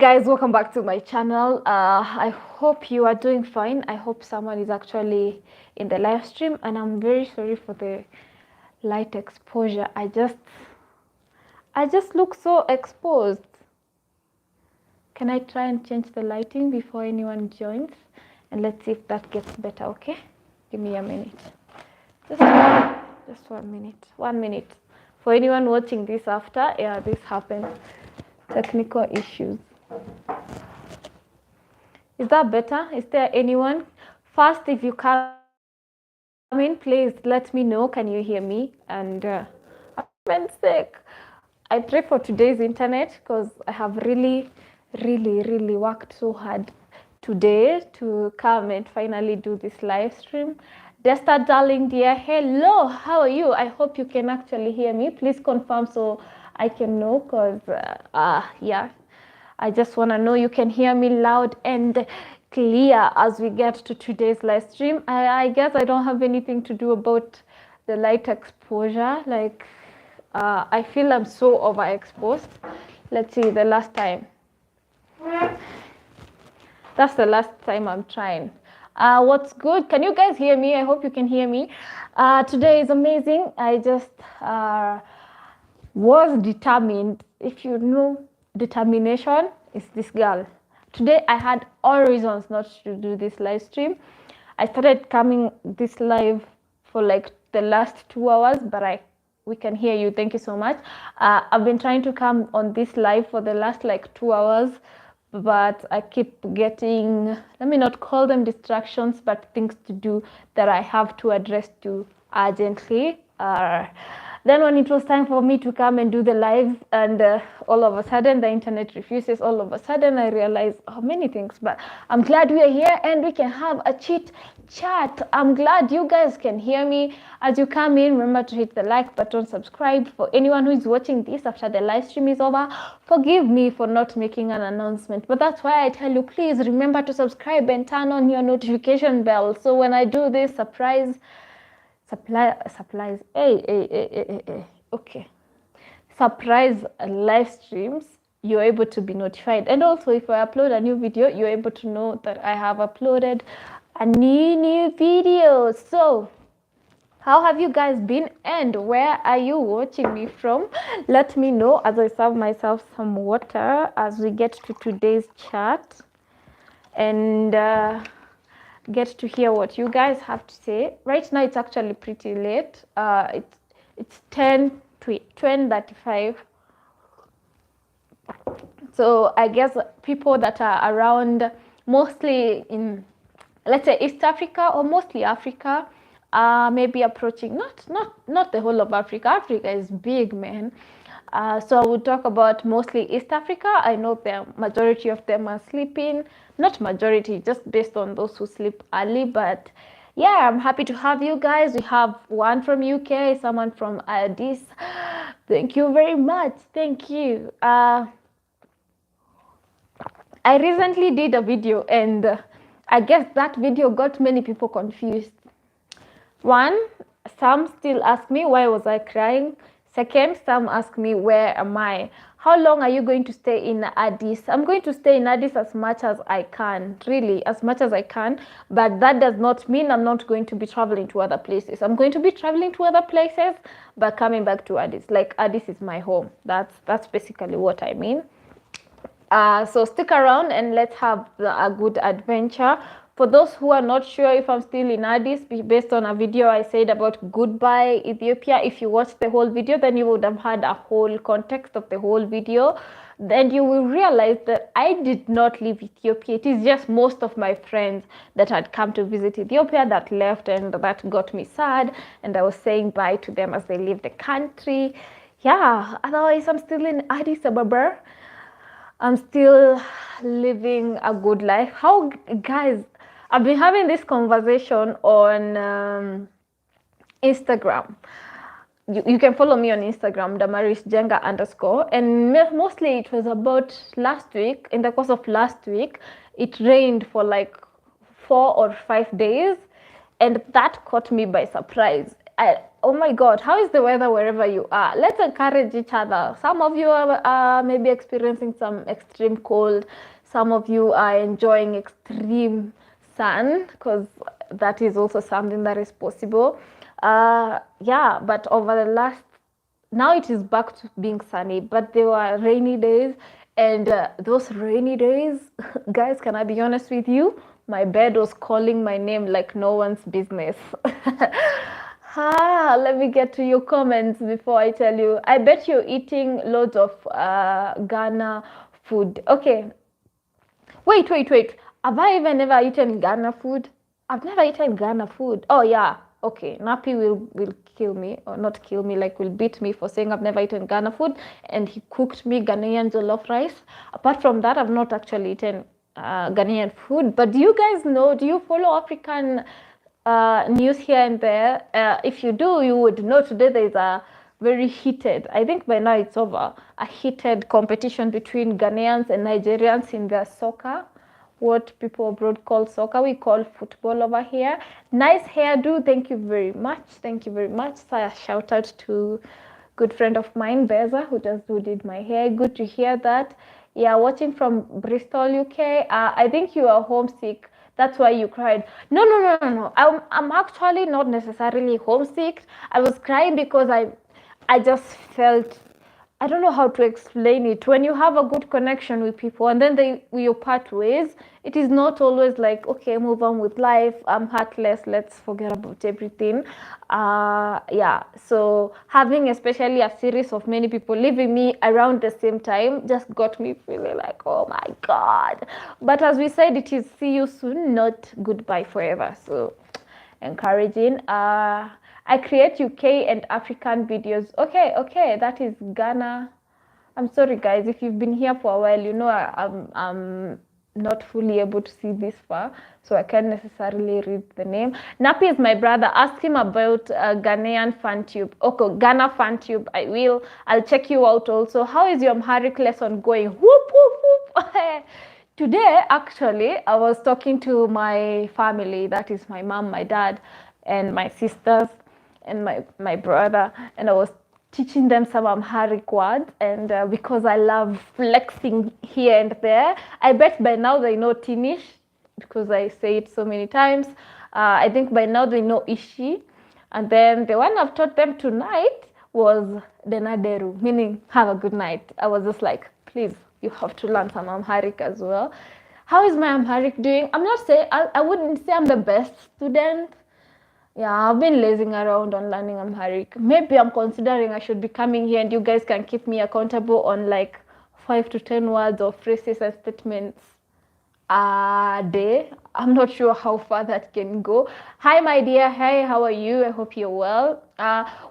Guys, welcome back to my channel. I hope you are doing fine. I hope someone is actually in the live stream, and I'm very sorry for the light exposure. I just look so exposed. Can I try and change the lighting before anyone joins? And let's see if that gets better. Okay, give me a minute. Just 1 minute. 1 minute. For anyone watching this after, yeah, this happened. Technical issues. Is that better? Is there anyone? First, if you come in, please let me know. Can you hear me? And I'm sick. I pray for today's internet because I have really worked so hard today to come and finally do this live stream. Desta, darling dear, hello, how are you? I hope you can actually hear me. Please confirm so I can know, because yeah, I just want to know you can hear me loud and clear as we get to today's live stream. I guess I don't have anything to do about the light exposure. Like, I feel I'm so overexposed. Let's see, the last time. That's the last time I'm trying. What's good? Can you guys hear me? I hope you can hear me. Today is amazing. I just was determined. If you know, determination is this girl. Today I had all reasons not to do this live stream. I started coming this live for like the last 2 hours, but we can hear you. Thank you so much. I've been trying to come on this live for the last like 2 hours, but I keep getting, let me not call them distractions, but things to do that I have to address to urgently. Then when it was time for me to come and do the live, and all of a sudden the internet refuses, all of a sudden I realized how many things. But I'm glad we are here and we can have a chit chat. I'm glad you guys can hear me. As you come in, remember to hit the like button, subscribe. For anyone who is watching this after the live stream is over, forgive me for not making an announcement, but that's why I tell you, please remember to subscribe and turn on your notification bell, so when I do this supplies, okay, surprise live streams, you're able to be notified. And also, if I upload a new video, you're able to know that I have uploaded a new video. So how have you guys been, and where are you watching me from? Let me know as I serve myself some water as we get to today's chat and get to hear what you guys have to say. Right now it's actually pretty late. It's 10:35. So I guess people that are around, mostly in, let's say, East Africa or mostly Africa, maybe approaching, not the whole of Africa. Africa is big, man. So I will talk about mostly East Africa. I know the majority of them are sleeping. Not majority, just based on those who sleep early. But yeah, I'm happy to have you guys. We have one from UK, someone from Addis. Thank you very much. Thank you. I recently did a video, and I guess that video got many people confused. One, some still ask me why was I crying. Second, some ask me, where am I? How long are you going to stay in Addis? I'm going to stay in Addis as much as I can, really, as much as I can. But that does not mean I'm not going to be traveling to other places. I'm going to be traveling to other places, but coming back to Addis. Like, Addis is my home. That's basically what I mean. So stick around and let's have a good adventure. For those who are not sure if I'm still in Addis, based on a video I said about goodbye Ethiopia, if you watched the whole video, then you would have had a whole context of the whole video. Then you will realize that I did not leave Ethiopia. It is just most of my friends that had come to visit Ethiopia that left, and that got me sad. And I was saying bye to them as they leave the country. Yeah, otherwise I'm still in Addis Ababa. I'm still living a good life. How, guys, I've been having this conversation on Instagram. You can follow me on Instagram, Damaris Njenga _ and mostly it was about last week. In the course of last week, it rained for like 4 or 5 days, and that caught me by surprise. oh my God, how is the weather wherever you are? Let's encourage each other. Some of you are maybe experiencing some extreme cold. Some of you are enjoying extreme sun, because that is also something that is possible. Yeah, but over the last, now it is back to being sunny, but there were rainy days, and those rainy days, guys, can I be honest with you? My bed was calling my name like no one's business. Let me get to your comments before I tell you. I bet you're eating loads of Ghana food. Okay, wait. Have I even ever eaten Ghana food? I've never eaten Ghana food. Oh yeah. Okay. Nappy will kill me, or not kill me, like will beat me for saying I've never eaten Ghana food. And he cooked me Ghanaian jollof rice. Apart from that, I've not actually eaten Ghanaian food. But do you guys know? Do you follow African news here and there? If you do, you would know today there is a very heated, I think by now it's over, a heated competition between Ghanaians and Nigerians in their soccer. What people abroad call soccer, we call football over here. Nice hairdo, thank you very much. Thank you very much. So a shout out to good friend of mine, Beza, who did my hair. Good to hear that. Yeah, watching from Bristol, UK. I think you are homesick. That's why you cried. No. I'm actually not necessarily homesick. I was crying because I just felt, I don't know how to explain it. When you have a good connection with people and then you part ways, it is not always like, okay, move on with life. I'm heartless. Let's forget about everything. Yeah. So having especially a series of many people leaving me around the same time just got me feeling like, oh my God. But as we said, it is see you soon, not goodbye forever. So encouraging. I create UK and African videos. Okay, that is Ghana. I'm sorry guys, if you've been here for a while, you know I'm not fully able to see this far, so I can't necessarily read the name. Nappy is my brother. Ask him about Ghanaian FanTube. Okay, Ghana FanTube. I will. I'll check you out also. How is your Amharic lesson going? Whoop, whoop, whoop. Today, actually, I was talking to my family. That is my mom, my dad, and my sisters, and my brother, and I was teaching them some Amharic words, and because I love flexing here and there, I bet by now they know Tinish, because I say it so many times. I think by now they know Ishi, and then the one I've taught them tonight was Denaderu, meaning have a good night. I was just like, please, you have to learn some Amharic as well. How is my Amharic doing? I'm not saying, I wouldn't say I'm the best student. Yeah, I've been lazing around on learning Amharic. Maybe I'm considering I should be coming here and you guys can keep me accountable on like 5 to 10 words or phrases and statements a day. I'm not sure how far that can go. Hi, my dear. Hey, how are you? I hope you're well.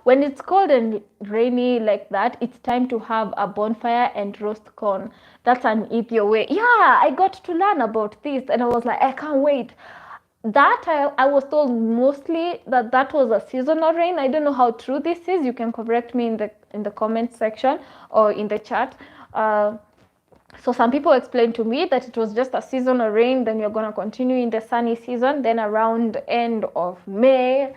When it's cold and rainy like that, it's time to have a bonfire and roast corn. That's an Ethiopia way. Yeah, I got to learn about this and I was like, I can't wait. That I was told mostly that was a seasonal rain. I don't know how true this is. You can correct me in the comment section or in the chat. So some people explained to me that it was just a seasonal rain, then you're going to continue in the sunny season, then around the end of May.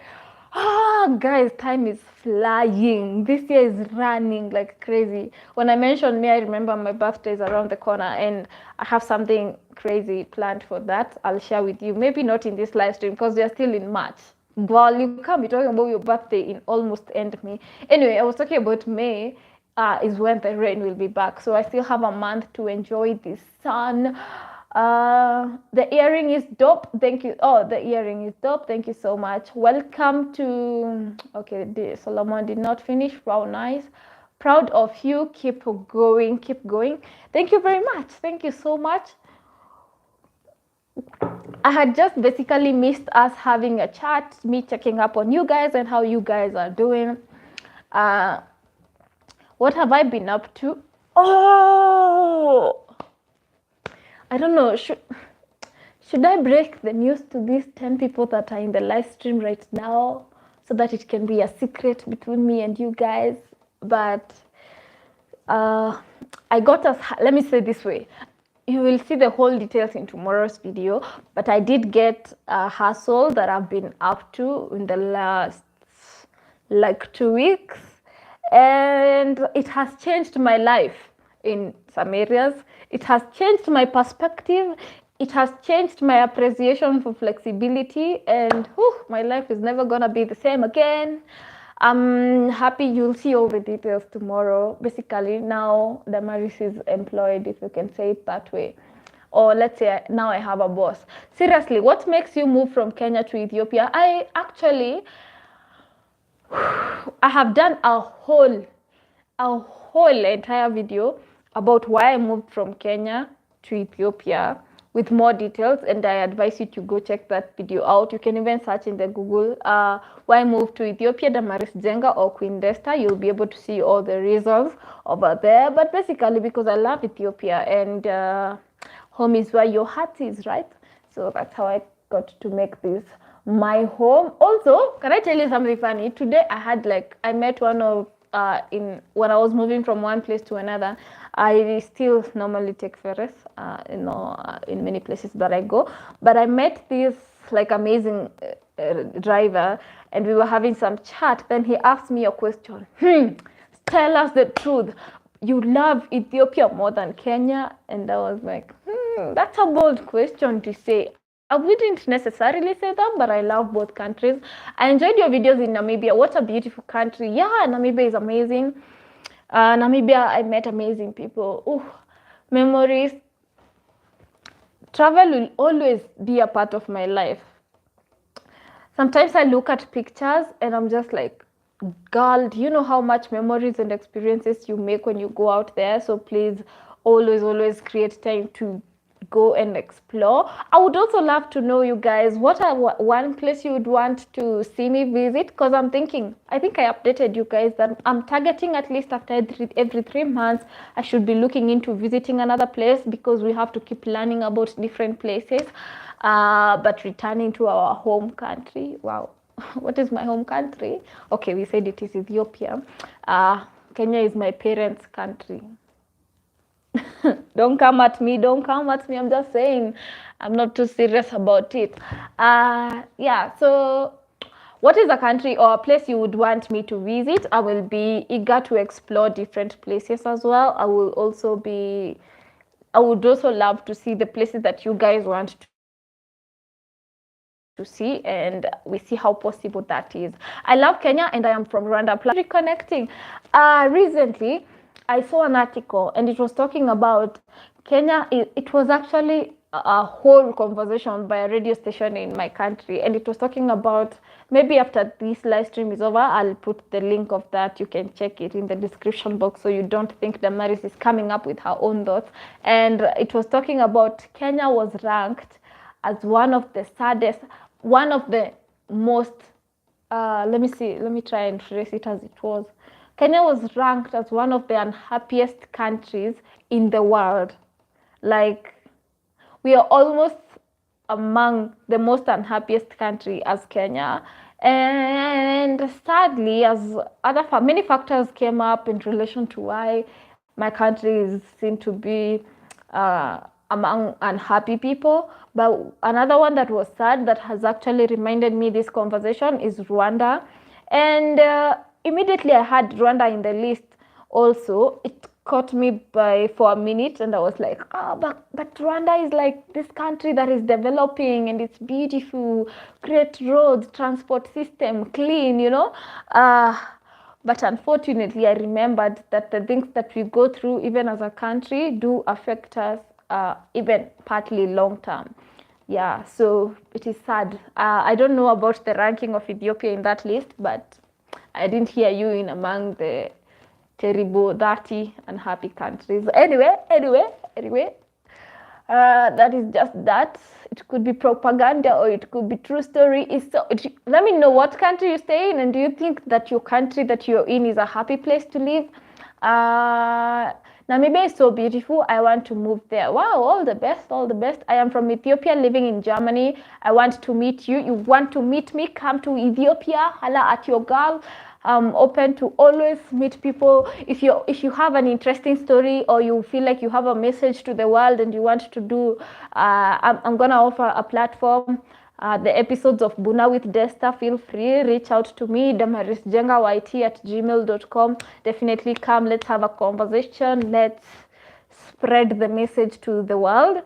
Guys, time is flying. This year is running like crazy. When I mentioned May, I remember my birthday is around the corner and I have something crazy planned for that. I'll share with you. Maybe not in this live stream because we are still in March. Well, you can't be talking about your birthday in almost end May. Anyway, I was talking about May. Is when the rain will be back. So I still have a month to enjoy the sun. The earring is dope. Thank you. Oh, the earring is dope. Thank you so much. Welcome to, okay, Solomon did not finish. Wow, nice. Proud of you. Keep going. Keep going. Thank you very much. Thank you so much. I had just basically missed us having a chat, me checking up on you guys and how you guys are doing. What have I been up to? Oh, I don't know. Should I break the news to these 10 people that are in the live stream right now so that it can be a secret between me and you guys? But I got us, let me say this way. You will see the whole details in tomorrow's video, but I did get a hustle that I've been up to in the last like 2 weeks, and it has changed my life in some areas. It has changed my perspective. It has changed my appreciation for flexibility, and my life is never gonna be the same again. I'm happy. You'll see all the details tomorrow. Basically, now Damaris is employed, if you can say it that way. Or let's say now I have a boss. Seriously, what makes you move from Kenya to Ethiopia? I have done a whole entire video about why I moved from Kenya to Ethiopia with more details, and I advise you to go check that video out. You can even search in the Google why I moved to Ethiopia, Damaris Njenga or Queen Desta. You'll be able to see all the reasons over there. But basically, because I love Ethiopia, and home is where your heart is, right? So that's how I got to make this my home. Also, can I tell you something funny? Today I met one of when I was moving from one place to another. I still normally take ferries, in many places that I go. But I met this amazing driver, and we were having some chat. Then he asked me a question. Tell us the truth. You love Ethiopia more than Kenya? And I was like, that's a bold question to say. I wouldn't necessarily say that, but I love both countries. I enjoyed your videos in Namibia. What a beautiful country. Yeah, Namibia is amazing. Namibia, I met amazing people. Memories. Travel will always be a part of my life. Sometimes I look at pictures and I'm just like, girl, do you know how much memories and experiences you make when you go out there? So please always create time to go and explore. I would also love to know, you guys, what are one place you would want to see me visit, because I think I updated you guys that I'm targeting at least after every 3 months I should be looking into visiting another place, because we have to keep learning about different places, but returning to our home country. Wow. What is my home country? Okay, we said it is Ethiopia. Kenya is my parents' country. Don't come at me. I'm just saying, I'm not too serious about it. Yeah, so what is a country or a place you would want me to visit? I will be eager to explore different places as well. I would also love to see the places that you guys want to see, and we see how possible that is. I love Kenya, and I am from Rwanda. Reconnecting. Recently I saw an article, and it was talking about Kenya. It was actually a whole conversation by a radio station in my country, and it was talking about, maybe after this live stream is over, I'll put the link of that. You can check it in the description box, so you don't think Damaris is coming up with her own thoughts. And it was talking about Kenya was ranked as one of the saddest, one of the most, let me try and phrase it as it was. Kenya was ranked as one of the unhappiest countries in the world. Like, we are almost among the most unhappiest country as Kenya. And sadly, as many factors came up in relation to why my country is seen to be among unhappy people. But another one that was sad, that has actually reminded me this conversation, is Rwanda. And immediately I had Rwanda in the list also. It caught me for a minute, and I was like, but Rwanda is like this country that is developing, and it's beautiful, great roads, transport system, clean, but unfortunately I remembered that the things that we go through even as a country do affect us, even partly long term. Yeah, so it is sad. I don't know about the ranking of Ethiopia in that list, but I didn't hear you in among the terrible, dirty, unhappy countries. Anyway, that is just that. It could be propaganda or it could be true story. Let me know what country you stay in, and do you think that your country that you're in is a happy place to live? Namibia is so beautiful. I want to move there. Wow, all the best. I am from Ethiopia, living in Germany. I want to meet you. You want to meet me? Come to Ethiopia. Holla at your girl. I'm open to always meet people. If you have an interesting story, or you feel like you have a message to the world and you want to do, I'm gonna offer a platform. the episodes of Buna with Desta, feel free, reach out to me, damarisnjengayt@gmail.com. Definitely come, let's have a conversation, let's spread the message to the world.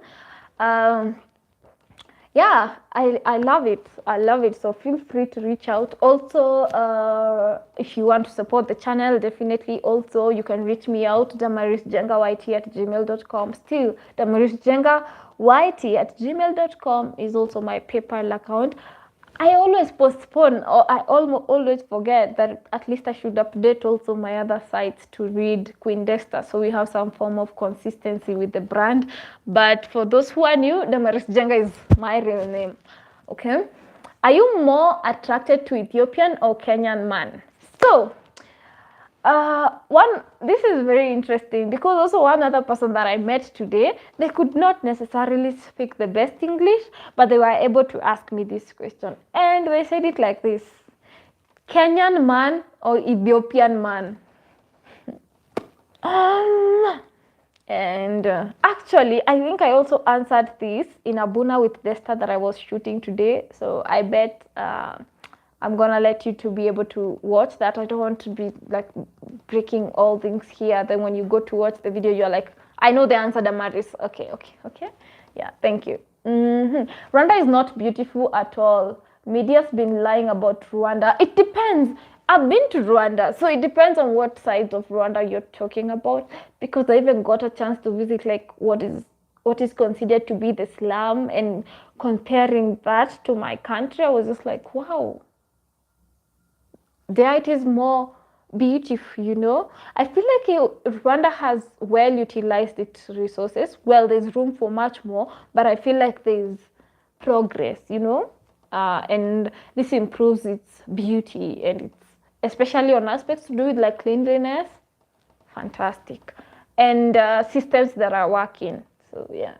Yeah, I love it. I love it. So feel free to reach out. Also, if you want to support the channel, definitely also you can reach me out, damarisnjengayt@gmail.com. Still, damarisnjengayt@gmail.com is also my PayPal account. I always postpone, or I always forget that at least I should update also my other sites to read Queen Desta, so we have some form of consistency with the brand. But for those who are new, Damaris Njenga is my real name. Okay, are you more attracted to Ethiopian or Kenyan man? So this is very interesting, because also one other person that I met today, they could not necessarily speak the best English, but they were able to ask me this question, and they said it like this: Kenyan man or Ethiopian man? And actually, I think I also answered this in a Buna with Desta that I was shooting today, so I bet I'm gonna let you to be able to watch that. I don't want to be like breaking all things here. Then when you go to watch the video, you're like, I know the answer, Damaris. Okay. Yeah, thank you. Rwanda is not beautiful at all. Media's been lying about Rwanda. It depends. I've been to Rwanda, so it depends on what side of Rwanda you're talking about, because I even got a chance to visit like what is considered to be the slum, and comparing that to my country, I was just like, wow. There it is more beautiful, you know. I feel like Rwanda has well utilized its resources. Well, there's room for much more, but I feel like there's progress, you know, and this improves its beauty, and it's especially on aspects to do with like cleanliness, fantastic, and systems that are working. So yeah,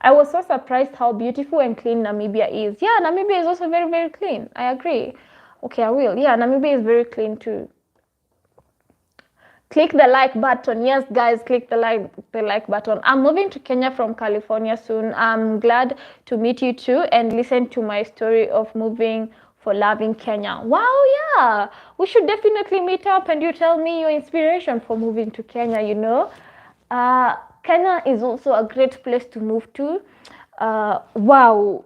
I was so surprised how beautiful and clean Namibia is. Yeah, Namibia is also very, very clean. I agree. Okay, I will. Yeah, Namibia is very clean too. Click the like button. Yes, guys, click the like button. I'm moving to Kenya from California soon. I'm glad to meet you too and listen to my story of moving for love in Kenya. Wow, yeah. We should definitely meet up and you tell me your inspiration for moving to Kenya, you know. Kenya is also a great place to move to. Wow,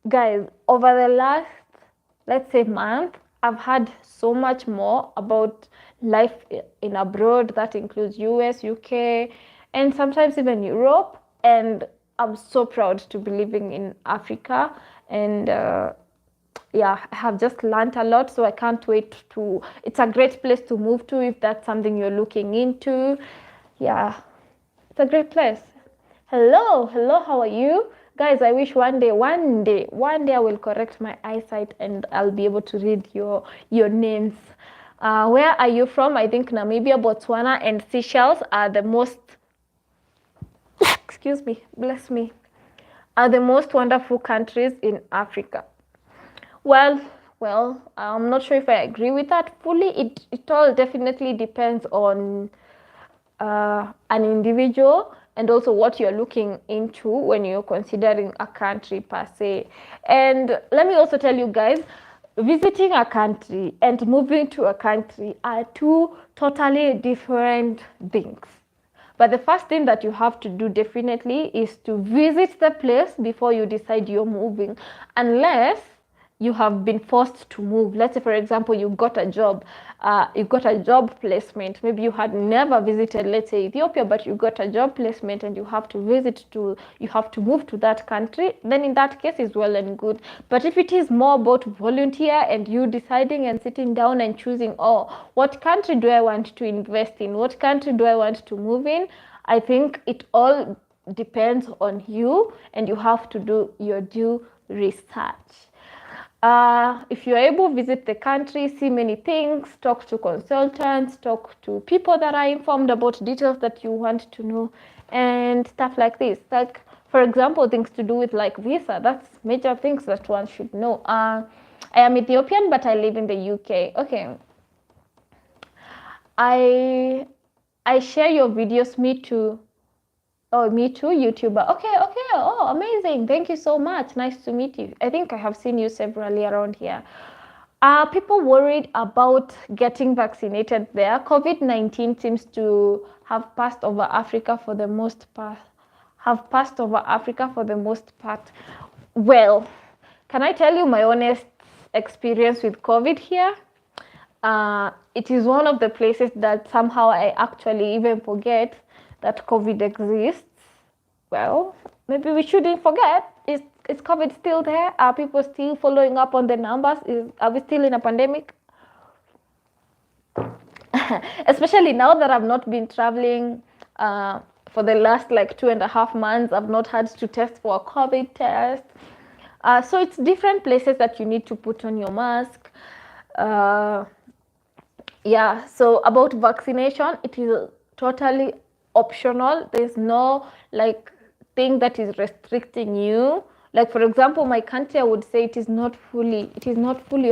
guys, over the last, let's say, month, I've heard so much more about life in abroad. That includes US, UK, and sometimes even Europe. And I'm so proud to be living in Africa. And yeah, I have just learned a lot. So I can't wait to, it's a great place to move to if that's something you're looking into. Yeah, it's a great place. Hello, how are you? Guys, I wish one day I will correct my eyesight and I'll be able to read your names. Where are you from? I think Namibia, Botswana, and Seychelles are the most, excuse me, bless me, are the most wonderful countries in Africa. Well, I'm not sure if I agree with that fully. It all definitely depends on an individual, and also what you're looking into when you're considering a country per se. And let me also tell you guys, visiting a country and moving to a country are two totally different things. But the first thing that you have to do definitely is to visit the place before you decide you're moving, unless you have been forced to move. Let's say, for example, you got a job placement. Maybe you had never visited, let's say, Ethiopia, but you got a job placement and you have to move to that country. Then in that case, it's well and good. But if it is more about volunteer and you deciding and sitting down and choosing, oh, what country do I want to invest in? What country do I want to move in? I think it all depends on you, and you have to do your due research. If you're able to visit the country, see many things, talk to consultants, talk to people that are informed about details that you want to know, and stuff like this. Like, for example, things to do with like visa. That's major things that one should know. I am Ethiopian, but I live in the UK. Okay. I share your videos, me too. Oh, me too, YouTuber. Okay, okay. Oh, amazing. Thank you so much. Nice to meet you. I think I have seen you severally around here. Are people worried about getting vaccinated there? COVID-19 seems to have passed over Africa for the most part. Well, can I tell you my honest experience with COVID here? It is one of the places that somehow I actually even forget that COVID exists. Well, maybe we shouldn't forget. Is COVID still there? Are people still following up on the numbers? Are we still in a pandemic? Especially now that I've not been traveling for the last like 2.5 months. I've not had to test for a COVID test. So it's different places that you need to put on your mask. Yeah, so about vaccination, it is totally optional. There's no like thing that is restricting you. Like for example, my country, I would say it is not fully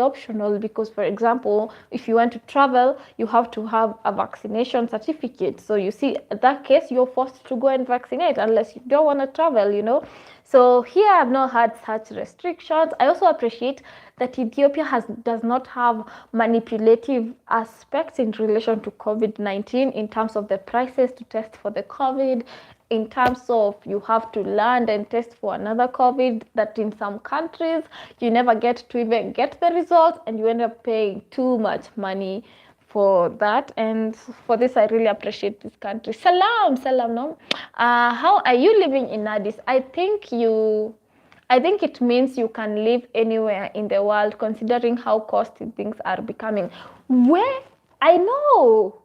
optional, because for example, if you want to travel, you have to have a vaccination certificate. So you see, in that case, you're forced to go and vaccinate unless you don't want to travel, you know. So here I've not had such restrictions. I also appreciate that Ethiopia does not have manipulative aspects in relation to COVID-19 in terms of the prices to test for the COVID, in terms of you have to land and test for another COVID, that in some countries you never get to even get the results and you end up paying too much money for that. And for this, I really appreciate this country. Salam, no. How are you living in Addis? I think it means you can live anywhere in the world, considering how costly things are becoming. Where? I know.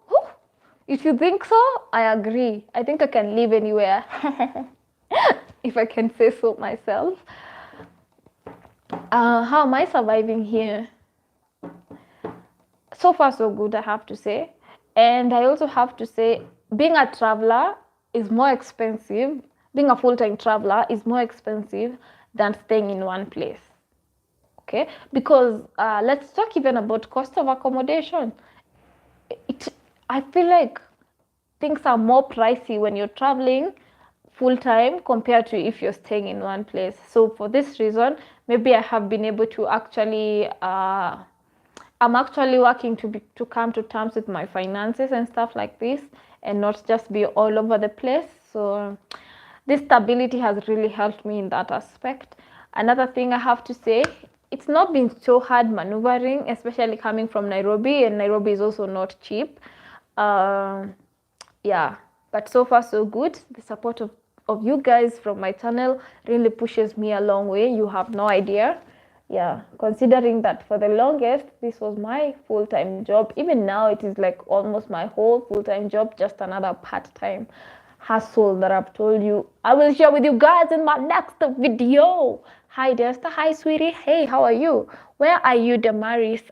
If you think so, I agree. I think I can live anywhere, if I can say so myself. How am I surviving here? So far, so good, I have to say. And I also have to say, being a traveler is more expensive. Being a full-time traveler is more expensive than staying in one place. Okay, because let's talk even about cost of accommodation. I feel like things are more pricey when you're traveling full-time compared to if you're staying in one place. So for this reason, maybe I have been able to actually I'm actually working to come to terms with my finances and stuff like this, and not just be all over the place. So this stability has really helped me in that aspect. Another thing I have to say, it's not been so hard maneuvering, especially coming from Nairobi, and Nairobi is also not cheap. Yeah, but so far so good. The support of you guys from my channel really pushes me a long way. You have no idea. Yeah, considering that for the longest this was my full-time job. Even now it is like almost my whole full-time job, just another part-time hustle that I've told you I will share with you guys in my next video. Hi Desta, hi sweetie, hey, how are you? Where are you, Damaris?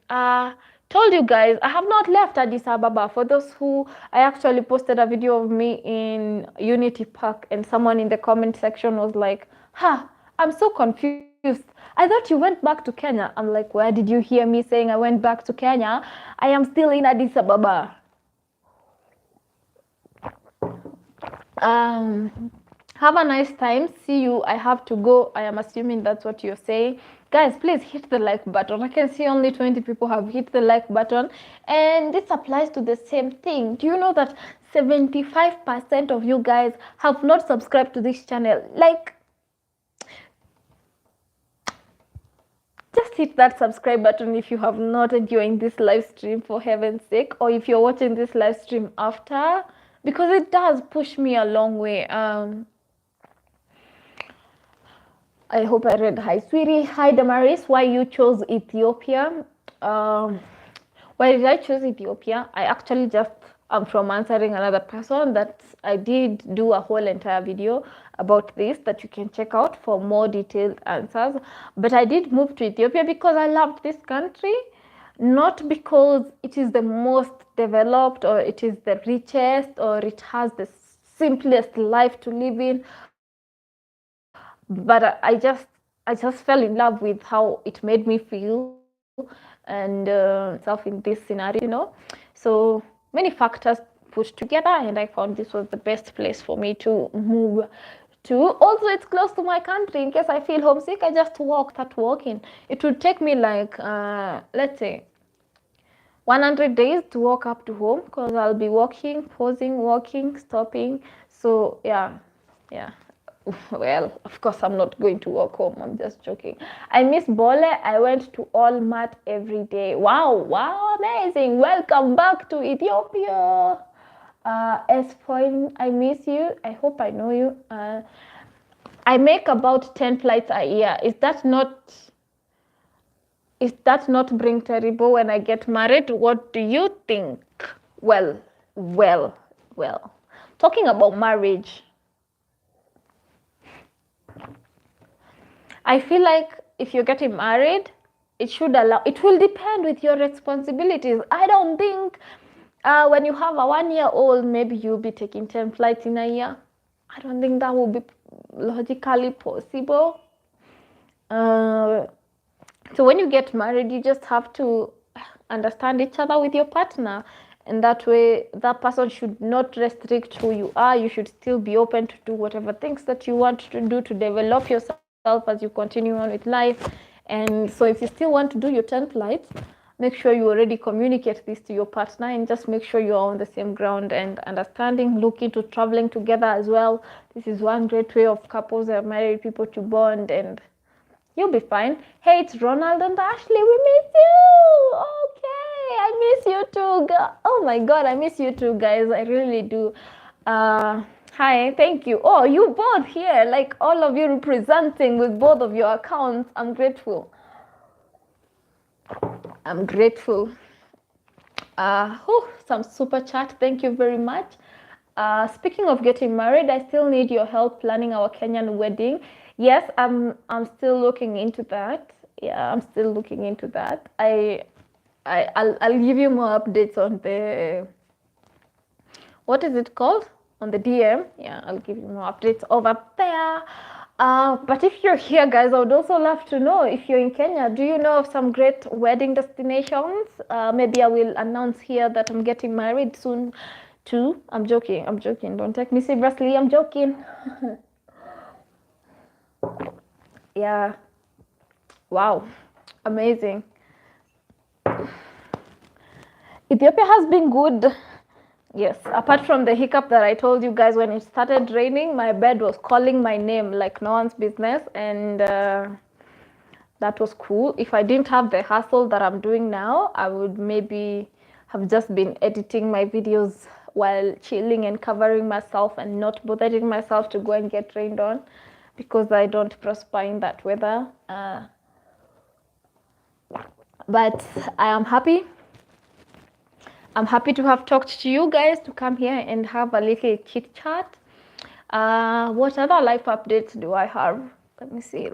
Told you guys, I have not left Addis Ababa. For those who, I actually posted a video of me in Unity Park, and someone in the comment section was like, I'm so confused. I thought you went back to Kenya. I'm like, where did you hear me saying I went back to Kenya? I am still in Addis Ababa. Have a nice time. See you. I have to go. I am assuming that's what you're saying. Guys, please hit the like button. I can see only 20 people have hit the like button, and this applies to the same thing. Do you know that 75% of you guys have not subscribed to this channel? Like, just hit that subscribe button if you have not joined this live stream, for heaven's sake, or if you're watching this live stream after, because it does push me a long way. I hope I read. Hi sweetie, hi Damaris. Why you chose Ethiopia? Why did I choose Ethiopia? I actually just from answering another person that I did do a whole entire video about this that you can check out for more detailed answers. But I did move to Ethiopia because I loved this country, not because it is the most developed or it is the richest or it has the simplest life to live in, but I just fell in love with how it made me feel and self in this scenario, you know. So many factors put together, and I found this was the best place for me to move to. Also, it's close to my country. In case I feel homesick, I just start walking. It would take me like let's say 100 days to walk up to home, because I'll be walking, pausing, walking, stopping. So yeah. Well, of course, I'm not going to walk home. I'm just joking. I miss Bole. I went to all mat every day. Wow, amazing. Welcome back to Ethiopia. S-Point, I miss you. I hope I know you. I make about 10 flights a year. Is that not bring terrible when I get married? What do you think? Well. Talking about marriage, I feel like if you're getting married, it will depend with your responsibilities. I don't think when you have a 1-year-old, maybe you'll be taking 10 flights in a year. I don't think that will be logically possible. So when you get married, you just have to understand each other with your partner. And that way, that person should not restrict who you are. You should still be open to do whatever things that you want to do to develop yourself as you continue on with life. And so if you still want to do your 10 flights, make sure you already communicate this to your partner, and just make sure you're on the same ground and understanding. Look into traveling together as well. This is one great way of couples that are married people to bond, and you'll be fine. Hey, it's Ronald and Ashley. We miss you. Okay, I miss you too. Oh my God, I miss you too, guys. I really do. Hi, thank you. Oh, you both here, like all of you representing with both of your accounts. I'm grateful. Some super chat. Thank you very much. Speaking of getting married, I still need your help planning our Kenyan wedding. Yes, I'm still looking into that. Yeah, I'm still looking into that. I'll give you more updates on the, what is it called? On the DM. Yeah, I'll give you more updates over there. But if you're here, guys, I would also love to know, if you're in Kenya, do you know of some great wedding destinations? Maybe I will announce here that I'm getting married soon too. I'm joking. Don't take me seriously. I'm joking. Yeah. Wow. Amazing. Ethiopia has been good. Yes, apart from the hiccup that I told you guys when it started raining, my bed was calling my name like no one's business, and that was cool. If I didn't have the hustle that I'm doing now, I would maybe have just been editing my videos while chilling and covering myself and not bothering myself to go and get rained on, because I don't prosper in that weather. But I am happy. I'm happy to have talked to you guys, to come here and have a little chit chat. What other life updates do I have? Let me see.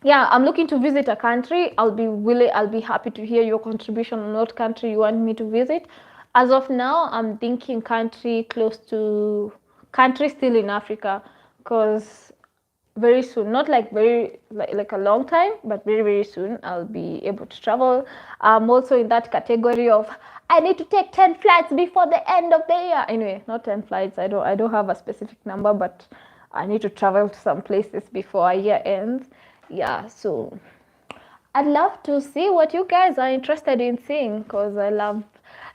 Yeah, I'm looking to visit a country. I'll be happy to hear your contribution on what country you want me to visit. As of now, I'm thinking country still in Africa, because very soon, not like like a long time, but very soon I'll be able to travel. I'm also in that category of, I need to take 10 flights before the end of the year. Anyway, not 10 flights. I don't have a specific number, but I need to travel to some places before a year ends. Yeah, so I'd love to see what you guys are interested in seeing, because I love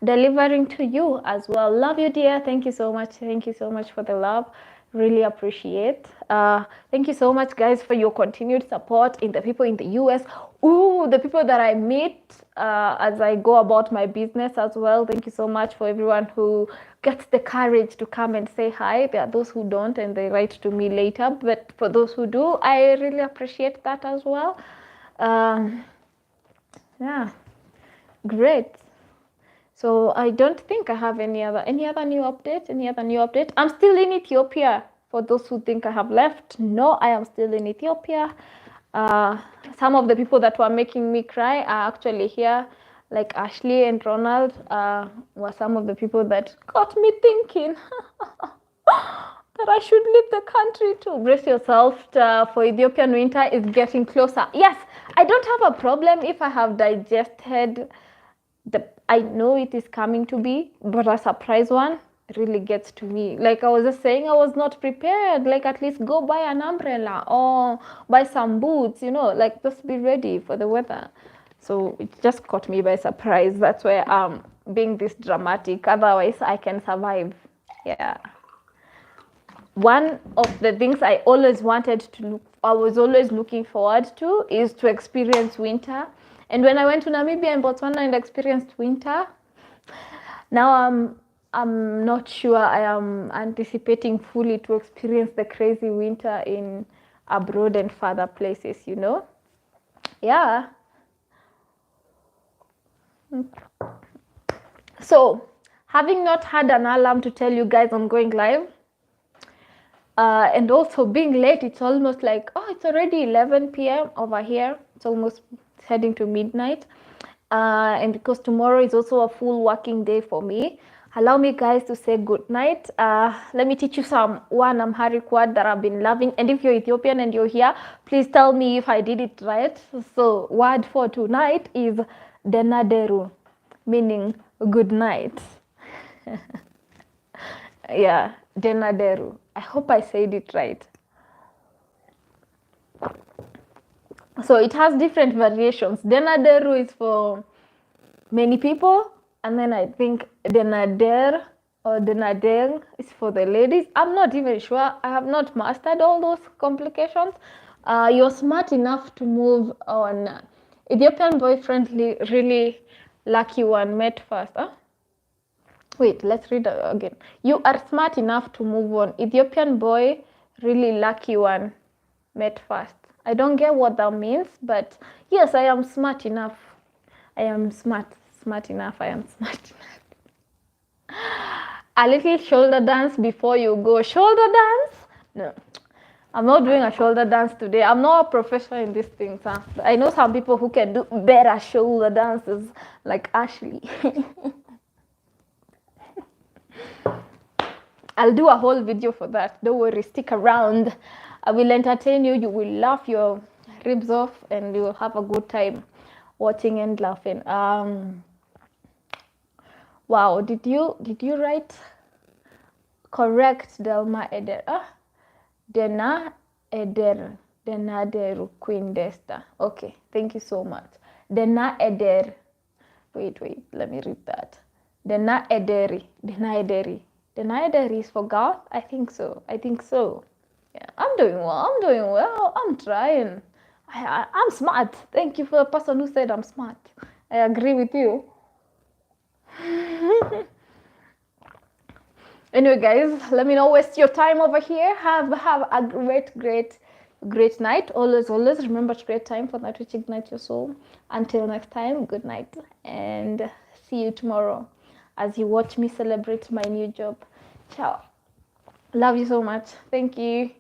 delivering to you as well. Love you, dear. Thank you so much. Thank you so much for the love. Really appreciate. Thank you so much, guys, for your continued support, in the people in the US. The people that I meet as I go about my business as well. Thank you so much for everyone who gets the courage to come and say hi. There are those who don't, and they write to me later, but for those who do, I really appreciate that as well. Yeah, great. So I don't think I have any other new update. I'm still in Ethiopia. For those who think I have left, no, I am still in Ethiopia. Some of the people that were making me cry are actually here, like Ashley and Ronald were some of the people that got me thinking that I should leave the country too. Brace yourself for Ethiopian winter is getting closer. Yes, I don't have a problem if I have digested I know it is coming to be, but a surprise one really gets to me. Like I was just saying, I was not prepared. Like at least go buy an umbrella or buy some boots, you know, like just be ready for the weather. So it just caught me by surprise. That's why I'm being this dramatic. Otherwise, I can survive. Yeah. One of the things I always wanted to look, I was always looking forward to is to experience winter. And when I went to Namibia and Botswana and experienced winter, now I'm not sure I am anticipating fully to experience the crazy winter in abroad and further places, you know? Yeah. So, having not had an alarm to tell you guys I'm going live, and also being late, it's almost like, oh, it's already 11 p.m. over here. It's almost heading to midnight. And because tomorrow is also a full working day for me, allow me guys to say good night. Let me teach you one Amharic word that I've been loving. And if you're Ethiopian and you're here, please tell me if I did it right. So word for tonight is denaderu, meaning good night. Yeah, denaderu. I hope I said it right. So it has different variations. Denaderu is for many people, and then I think denader or denader is for the ladies. I'm not even sure. I have not mastered all those complications. You're smart enough to move on. Ethiopian boyfriend really lucky one met first. Huh? Wait, let's read again. You are smart enough to move on. Ethiopian boy, really lucky one, met first. I don't get what that means, but yes, I am smart enough. I am smart enough. I am smart enough. A little shoulder dance before you go. Shoulder dance? No. I'm not doing a shoulder dance today. I'm not a professional in these things. Huh? I know some people who can do better shoulder dances, like Ashley. I'll do a whole video for that. Don't worry, stick around. I will entertain you. You will laugh your ribs off and you will have a good time watching and laughing. Wow, did you write correct, Delma Eder? Dena Eder. Denaderu Queen Desta. Okay, thank you so much. Dena Eder. Wait, let me read that. Dena Ederi. Dena Ederi. Denider is for God? I think so. Yeah, I'm doing well. I'm trying. I'm smart. Thank you for the person who said I'm smart. I agree with you. Anyway, guys, let me not waste your time over here. Have a great night. Always remember to create time for that which ignites your soul. Until next time, good night and see you tomorrow as you watch me celebrate my new job. Ciao. Love you so much. Thank you.